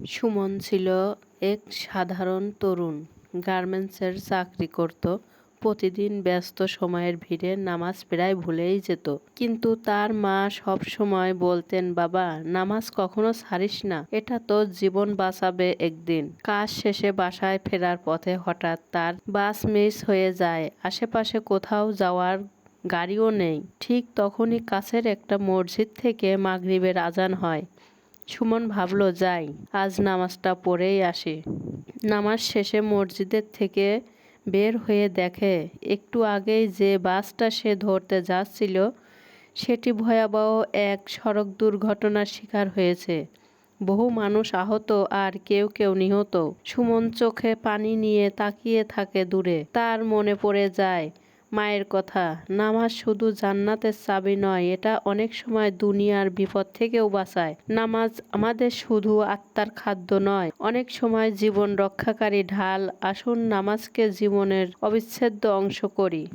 সুমন ছিল এক সাধারণ তরুণ। গার্মেন্টসের চাকরি করত। প্রতিদিন ব্যস্ত সময়ের ভিড়ে নামাজ প্রায় ভুলেই যেত। কিন্তু তার মা সব সময় বলতেন, বাবা, নামাজ কখনো ছাড়িস না, এটা তোর জীবন বাঁচাবে একদিন। কাজ শেষে বাসায় ফেরার পথে হঠাৎ তার বাস মিস হয়ে যায়। আশেপাশে কোথাও যাওয়ার গাড়িও নেই। ঠিক তখনই কাছের একটা মসজিদ থেকে মাগরিবের আজান হয়। সুমন ভাবল, যাই, আজ নামাজটা পড়েই আসি। নামাজ শেষে মসজিদের থেকে বের হয়ে দেখে একটু আগেই যে বাসটা সে ধরতে যাচ্ছিল সেটি ভয়াবহ এক সড়ক দুর্ঘটনার শিকার হয়েছে। বহু মানুষ আহত আর কেউ কেউ নিহত। সুমন চোখে পানি নিয়ে তাকিয়ে থাকে দূরে। তার মনে পড়ে যায় মায়ের কথা, নামাজ শুধু জান্নাতের চাবি নয়, এটা অনেক সময় দুনিয়ার বিপদ থেকেও বাঁচায়। নামাজ আমাদের শুধু আত্মার খাদ্য নয়, অনেক সময় জীবন রক্ষাকারী ঢাল। আসুন নামাজকে জীবনের অবিচ্ছেদ্য অংশ করি।